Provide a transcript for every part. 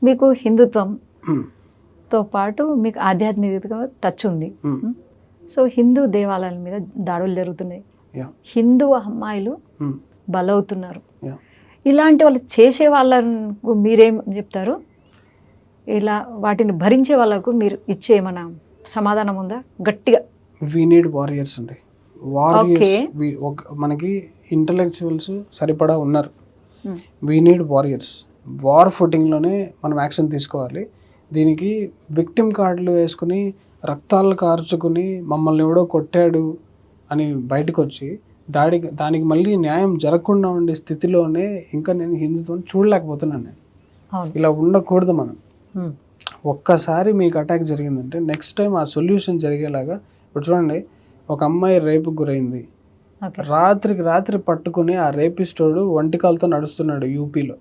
మీకు హిందుత్వంతో పాటు మీకు ఆధ్యాత్మికతగా టచ్ ఉంది. సో హిందూ దేవాలయాల మీద దాడులు జరుగుతున్నాయి, హిందూ అమ్మాయిలు బలవుతున్నారు. ఇలాంటి వాళ్ళు చేసే వాళ్ళకు మీరేం చెప్తారు? ఇలా వాటిని భరించే వాళ్ళకు మీరు ఇచ్చే ఏమైనా సమాధానం ఉందా గట్టిగా? వీ నీడ్ వారియర్స్ అండి. వారియర్స్ మనకి ఇంటలెక్చువల్స్ సరిపడా ఉన్నారు. We need warriors. వార్ ఫుటింగ్లోనే మనం యాక్షన్ తీసుకోవాలి. దీనికి విక్టిమ్ కార్డులు వేసుకుని రక్తాలు కార్చుకుని మమ్మల్ని ఎవడో కొట్టాడు అని బయటకు వచ్చి దానికి మళ్ళీ న్యాయం జరగకుండా ఉండే స్థితిలోనే ఇంకా నేను హిందుత్వం చూడలేకపోతున్నాను. నేను ఇలా ఉండకూడదు. మనం ఒక్కసారి మీకు అటాక్ జరిగిందంటే నెక్స్ట్ టైం ఆ సొల్యూషన్ జరిగేలాగా. ఇప్పుడు చూడండి, ఒక అమ్మాయి రేపుకు గురైంది, రాత్రికి రాత్రి పట్టుకుని ఆ రేపిస్టోడు ఒంటికాలతో నడుస్తున్నాడు యూపీలో.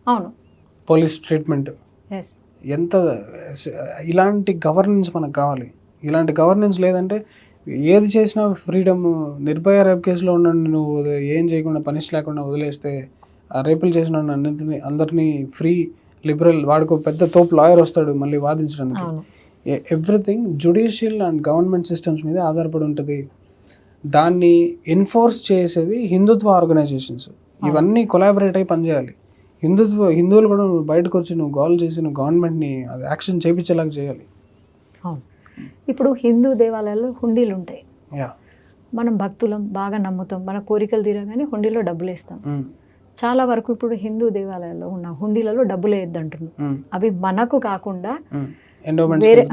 అవును, పోలీస్ ట్రీట్మెంట్. ఎంత ఇలాంటి గవర్నెన్స్ మనకు కావాలి. ఇలాంటి గవర్నెన్స్ లేదంటే ఏది చేసినా ఫ్రీడమ్. నిర్భయ రేప్ కేసులో ఉన్న నువ్వు ఏం చేయకుండా పనిష్ లేకుండా వదిలేస్తే ఆ రేపులు చేసిన అందరినీ ఫ్రీ లిబరల్, వాడికి పెద్ద తోపు లాయర్ వస్తాడు మళ్ళీ వాదించడానికి. Everything judicial and government systems మీద ఆధారపడి ఉంటుంది. దాన్ని ఎన్ఫోర్స్ చేసేది హిందుత్వ ఆర్గనైజేషన్స్. ఇవన్నీ కొలాబరేట్ అయి పనిచేయాలి. హిందువులు కూడా నువ్వు బయటకు వచ్చి నువ్వు గోల్ చేసి నువ్వు గవర్నమెంట్ని అది యాక్షన్ చేయించేలాగా చేయాలి. ఇప్పుడు హిందూ దేవాలయాల్లో హుండీలు ఉంటాయి. మనం భక్తులం, బాగా నమ్ముతాం, మన కోరికలు తీరగానే హుండీలో డబ్బులు వేస్తాం. చాలా వరకు ఇప్పుడు హిందూ దేవాలయాల్లో ఉన్న హుండీలలో డబ్బులు వేయద్దు అంటున్నారు. అవి మనకు కాకుండా వేరే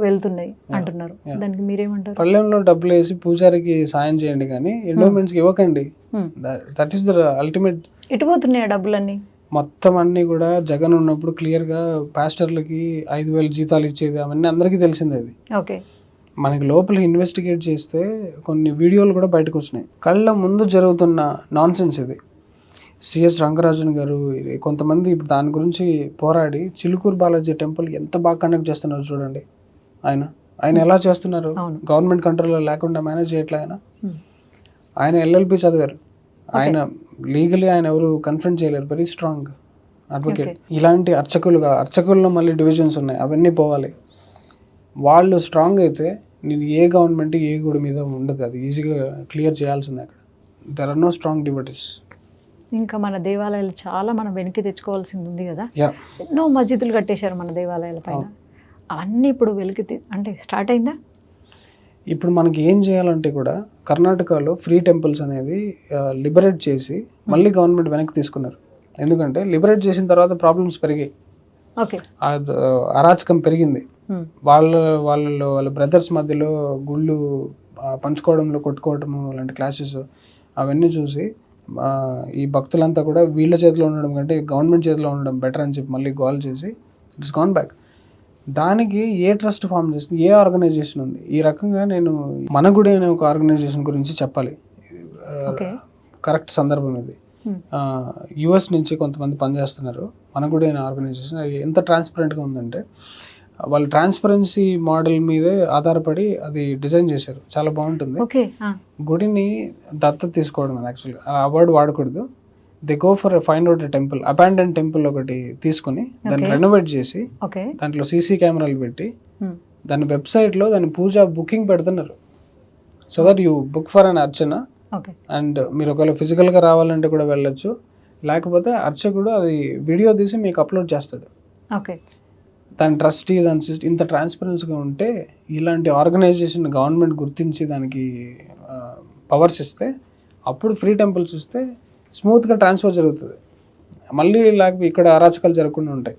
వెళ్తున్నాయి అంటున్నారు. దానికి మీరేమంటారు? పల్లెంలో డబ్బులు వేసి పూజారికి సాయం చేయండి కానీ ఎండోమెంట్స్ ఇవ్వకండి. That is the ultimate. ఇటుపోతున్నాయి ఆ డబ్బులన్నీ. మొత్తం అన్నీ కూడా జగన్ ఉన్నప్పుడు క్లియర్గా పాస్టర్లకి 5,000 జీతాలు ఇచ్చేది అవన్నీ అందరికీ తెలిసింది. అది ఓకే. మనకి లోపల ఇన్వెస్టిగేట్ చేస్తే కొన్ని వీడియోలు కూడా బయటకు వచ్చినాయి. కళ్ళ ముందు జరుగుతున్న నాన్సెన్స్ ఇది. సిఎస్ రంగరాజన్ గారు కొంతమంది ఇప్పుడు దాని గురించి పోరాడి చిలుకూరు బాలాజీ టెంపుల్ ఎంత బాగా కండక్ట్ చేస్తున్నారు చూడండి. ఆయన ఎలా చేస్తున్నారు? గవర్నమెంట్ కంట్రోల్లో లేకుండా మేనేజ్ చేయట్లే. ఆయన LLB చదివారు. ఆయన లీగలీ ఆయన ఎవరు కన్ఫ్రంట్ చేయలేరు. Very strong advocate. ఇలాంటి అర్చకుల్లో మళ్ళీ డివిజన్స్ ఉన్నాయి, అవన్నీ పోవాలి. వాళ్ళు స్ట్రాంగ్ అయితే నేను ఏ గవర్నమెంట్ ఏ గుడి మీద ఉండదు. అది ఈజీగా క్లియర్ చేయాల్సిందే. అక్కడ there are no strong devotees. ఇంకా మన దేవాలయాలు చాలా మనం వెనక్కి తెచ్చుకోవాల్సింది ఉంది కదా. ఎన్నో మస్జిదులు కట్టేశారు మన దేవాలయాల పైన. అవన్నీ ఇప్పుడు వెలికి అంటే స్టార్ట్ అయిందా? ఇప్పుడు మనకి ఏం చేయాలంటే కూడా కర్ణాటకలో ఫ్రీ టెంపుల్స్ అనేది లిబరేట్ చేసి మళ్ళీ గవర్నమెంట్ వెనక్కి తీసుకున్నారు. ఎందుకంటే లిబరేట్ చేసిన తర్వాత ప్రాబ్లమ్స్ పెరిగాయి, అరాచకం పెరిగింది. వాళ్ళ బ్రదర్స్ మధ్యలో గుళ్ళు పంచుకోవడంలో కొట్టుకోవడము లాంటి క్లాషెస్ అవన్నీ చూసి ఈ భక్తులంతా కూడా వీళ్ళ చేతిలో ఉండడం కంటే గవర్నమెంట్ చేతిలో ఉండడం బెటర్ అని చెప్పి మళ్ళీ గోల్ చేసి ఇట్స్ గాన్ బ్యాక్. దానికి ఏ ట్రస్ట్ ఫామ్ చేస్తుంది, ఏ ఆర్గనైజేషన్ ఉంది? ఈ రకంగా నేను మన గుడి అనే ఒక ఆర్గనైజేషన్ గురించి చెప్పాలి. కరెక్ట్ సందర్భం ఇది. US నుంచి కొంతమంది పనిచేస్తున్నారు. మన గుడి అనే ఆర్గనైజేషన్ అది ఎంత ట్రాన్స్పరెంట్గా ఉందంటే వాళ్ళు ట్రాన్స్పరెన్సీ మోడల్ మీదే ఆధారపడి అది డిజైన్ చేశారు. చాలా బాగుంటుంది. గుడిని దత్తత తీసుకోవడం యాక్చువల్గా ఆ వర్డ్ వాడకూడదు. They go for find out temple, abandon temple ఒకటి తీసుకుని దాన్ని రెనోవేట్ చేసి దాంట్లో CC కెమెరాలు పెట్టి దాని వెబ్సైట్లో దాని పూజ బుకింగ్ పెడుతున్నారు. So that you book for an Archana. And మీరు ఒకవేళ ఫిజికల్గా రావాలంటే కూడా వెళ్ళొచ్చు, లేకపోతే అర్చకుడు అది వీడియో తీసి మీకు అప్లోడ్ చేస్తాడు. దాని ట్రస్టీ దాని ఇంత ట్రాన్స్పరెన్సీగా ఉంటే ఇలాంటి ఆర్గనైజేషన్ గవర్నమెంట్ గుర్తించి దానికి పవర్స్ ఇస్తే అప్పుడు ఫ్రీ టెంపుల్స్ ఇస్తే స్మూత్గా ట్రాన్స్ఫర్ జరుగుతుంది. మళ్ళీ ఇక్కడ అరాచకాలు జరగకుండా ఉంటాయి.